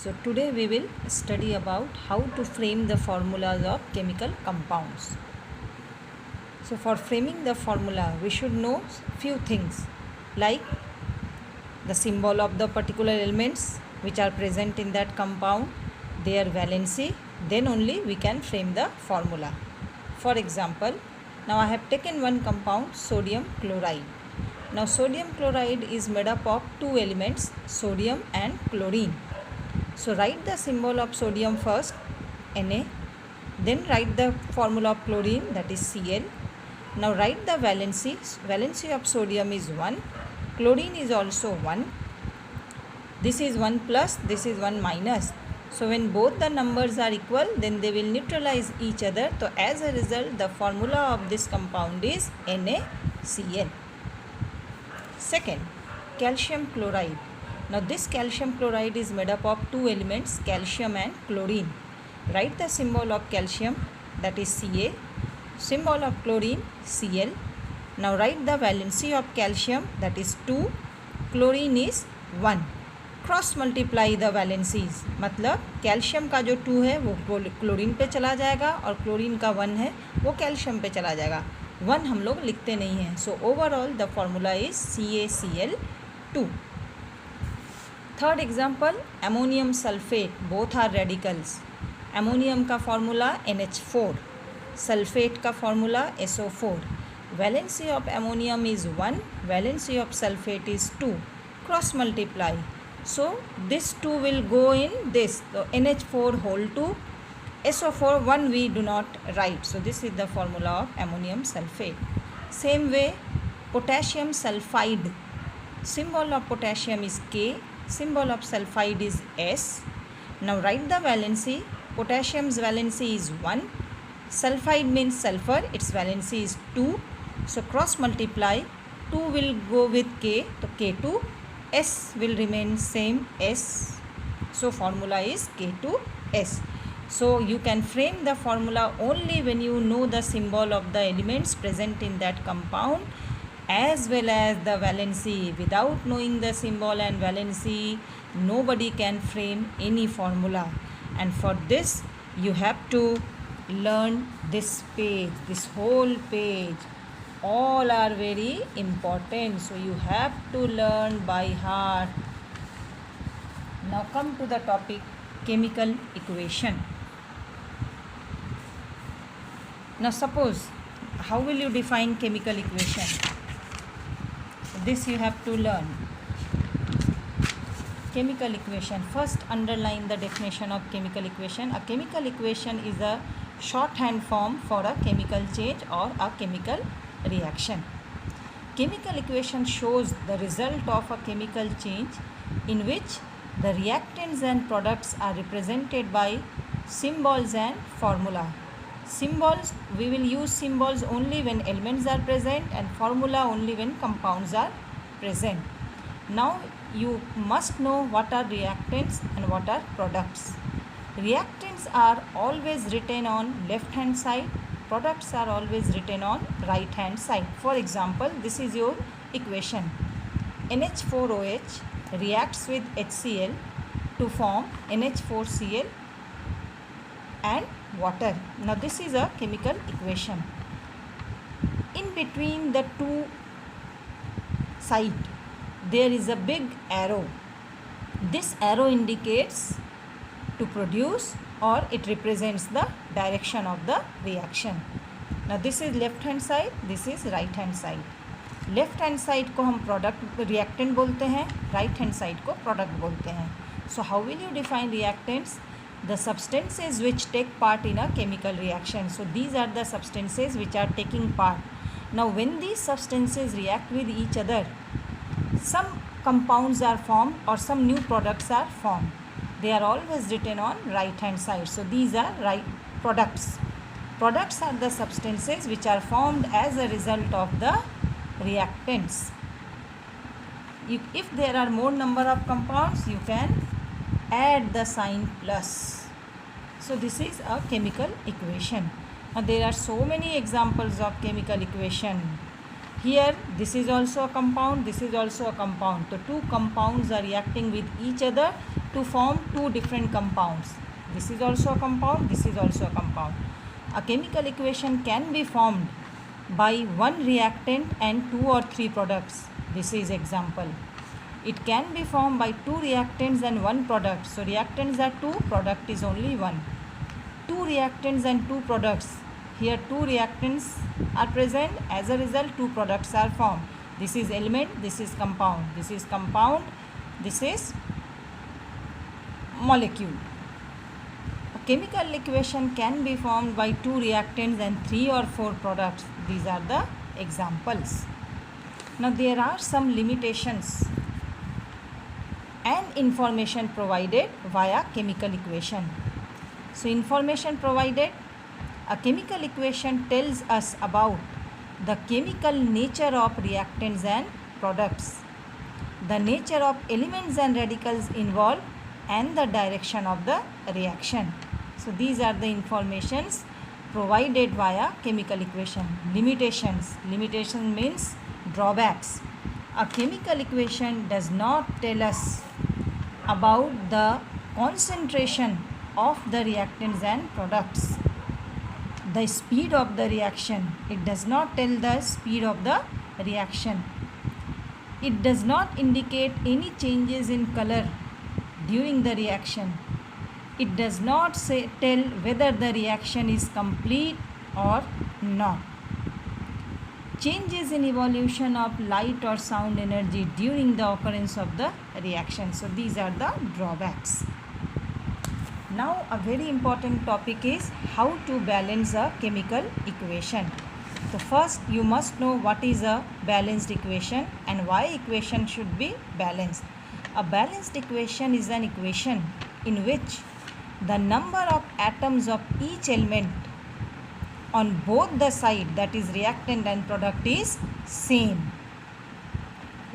So today we will study about how to frame the formulas of chemical compounds. So for framing the formula we should know few things like the symbol of the particular elements which are present in that compound, their valency, then only we can frame the formula. For example, now I have taken one compound, sodium chloride. Now sodium chloride is made up of two elements, sodium and chlorine. So write the symbol of sodium first, Na, then write the formula of chlorine, that is Cl. Now write the valency. Valency of sodium is 1, chlorine is also 1. This is 1 plus, this is 1 minus. So when both the numbers are equal, then they will neutralize each other. So as a result, the formula of this compound is NaCl. Second, calcium chloride. Now this calcium chloride is made up of two elements, calcium and chlorine. Write the symbol of calcium, that is Ca. Symbol of chlorine, Cl. Now write the valency of calcium, that is 2. Chlorine is 1. Cross multiply the valencies, मतलब calcium का जो 2 है वो chlorine पे चला जाएगा और chlorine का 1 है वो कैल्शियम पे चला जाएगा. 1 हम लोग लिखते नहीं हैं. So overall the formula is CaCl2. Third example, ammonium sulphate. Both are radicals. Ammonium का फॉर्मूला NH4, सल्फेट का formula SO4. Valency of ammonium is 1, valency of sulphate is 2. Cross multiply. So this 2 will go in this, so NH4 whole 2, SO4 1 we do not write. So this is the formula of ammonium sulfate. Same way, potassium sulfide. Symbol of potassium is K, symbol of sulfide is S. Now write the valency. Potassium's valency is 1, sulfide means sulfur, its valency is 2. So cross multiply, 2 will go with K, so K2. S will remain same, S. So formula is K2S. So you can frame the formula only when you know the symbol of the elements present in that compound as well as the valency. Without knowing the symbol and valency, nobody can frame any formula. And for this you have to learn this page, this whole page. All are very important, so you have to learn by heart. Now come to the topic chemical equation. Now suppose, how will you define chemical equation? This you have to learn. Chemical equation. First underline the definition of chemical equation. A chemical equation is a shorthand form for a chemical change or a chemical reaction. Chemical equation shows the result of a chemical change in which the reactants and products are represented by symbols and formula. Symbols, we will use symbols only when elements are present and formula only when compounds are present. Now you must know what are reactants and what are products. Reactants are always written on left hand side, products are always written on right hand side. For example, this is your equation. NH4OH reacts with HCl to form NH4Cl and water. Now this is a chemical equation. In between the two sides there is a big arrow. This arrow indicates to produce or it represents the direction of the reaction. Now this is left hand side, this is right hand side. Left hand side को हम product reactant बोलते हैं, right hand side को product बोलते हैं. So how will you define reactants? The substances which take part in a chemical reaction. So these are the substances which are taking part. Now when these substances react with each other, some compounds are formed or some new products are formed. They are always written on right hand side. So these are right products. Products are the substances which are formed as a result of the reactants. If there are more number of compounds, you can add the sign plus. So this is a chemical equation. Now there are so many examples of chemical equation. Here this is also a compound, this is also a compound. So two compounds are reacting with each other to form two different compounds. This is also a compound, this is also a compound. A chemical equation can be formed by one reactant and two or three products. This is example. It can be formed by two reactants and one product. So reactants are two, product is only one. Two reactants and two products. Here two reactants are present, as a result two products are formed. This is element, this is compound, this is compound, this is molecule. A chemical equation can be formed by two reactants and three or four products. These are the examples. Now there are some limitations and information provided via chemical equation. So information provided: a chemical equation tells us about the chemical nature of reactants and products, the nature of elements and radicals involved, and the direction of the reaction. So these are the informations provided via chemical equation. Limitations. Limitation means drawbacks. A chemical equation does not tell us about the concentration of the reactants and products, the speed of the reaction. It does not tell the speed of the reaction. It does not indicate any changes in color during the reaction. It does not tell whether the reaction is complete or not. Changes in evolution of light or sound energy during the occurrence of the reaction. So these are the drawbacks. Now a very important topic is how to balance a chemical equation. So first you must know what is a balanced equation and why equation should be balanced. A balanced equation is an equation in which the number of atoms of each element on both the side, that is reactant and product, is same.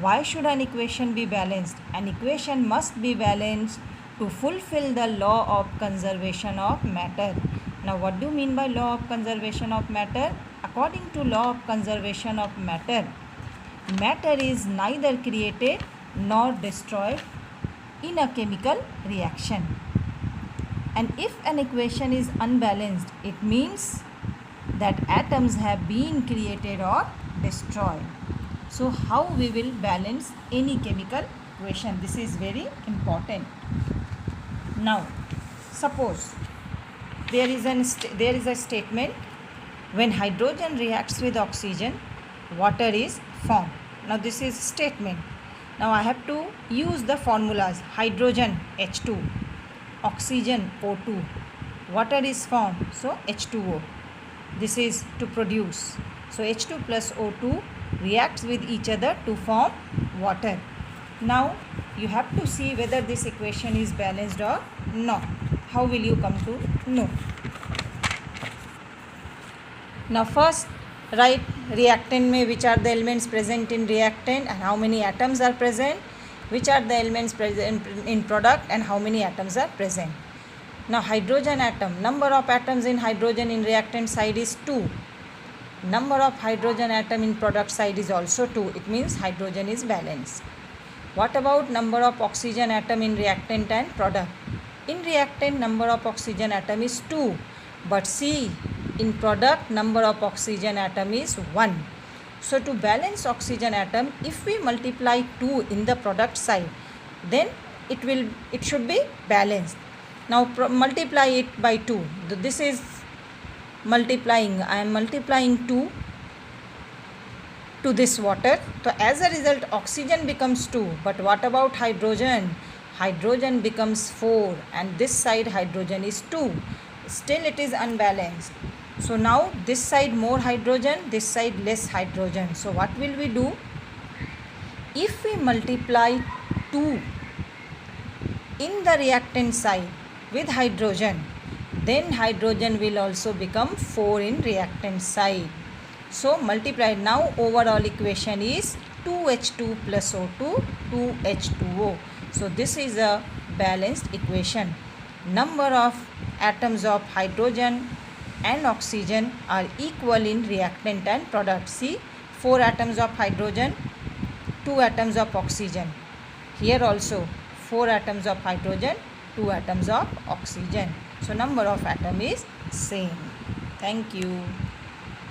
Why should an equation be balanced? An equation must be balanced to fulfill the law of conservation of matter. Now what do you mean by law of conservation of matter? According to law of conservation of matter, matter is neither created nor destroyed in a chemical reaction. And if an equation is unbalanced, it means that atoms have been created or destroyed. So how we will balance any chemical equation? This is very important. Now suppose there is a statement: when hydrogen reacts with oxygen, water is formed. Now this is statement. Now I have to use the formulas: hydrogen H2, oxygen O2, water is formed, so H2O. This is to produce. So H2 plus O2 reacts with each other to form water. Now you have to see whether this equation is balanced or not. How will you come to know? Now first write reactant में which are the elements present in reactant and how many atoms are present, which are the elements present in product and how many atoms are present. Now hydrogen atom, number of atoms in hydrogen in reactant side is 2. Number of hydrogen atom in product side is also 2. It means hydrogen is balanced. What about number of oxygen atom in reactant and product? In reactant number of oxygen atom is 2. But see, in product number of oxygen atom is 1. So to balance oxygen atom, if we multiply 2 in the product side, then it should be balanced. Now multiply it by 2. This is multiplying. I am multiplying 2 to this water. So as a result oxygen becomes 2. But what about hydrogen? Hydrogen becomes 4 and this side hydrogen is 2. Still it is unbalanced. So now this side more hydrogen, this side less hydrogen. So what will we do? If we multiply 2 in the reactant side with hydrogen, then hydrogen will also become 4 in reactant side. So multiply. Now overall equation is 2H2 plus O2, 2H2O. So this is a balanced equation. Number of atoms of hydrogen and oxygen are equal in reactant and product. See, 4 atoms of hydrogen, 2 atoms of oxygen. Here also 4 atoms of hydrogen, 2 atoms of oxygen. So number of atom is same. Thank you.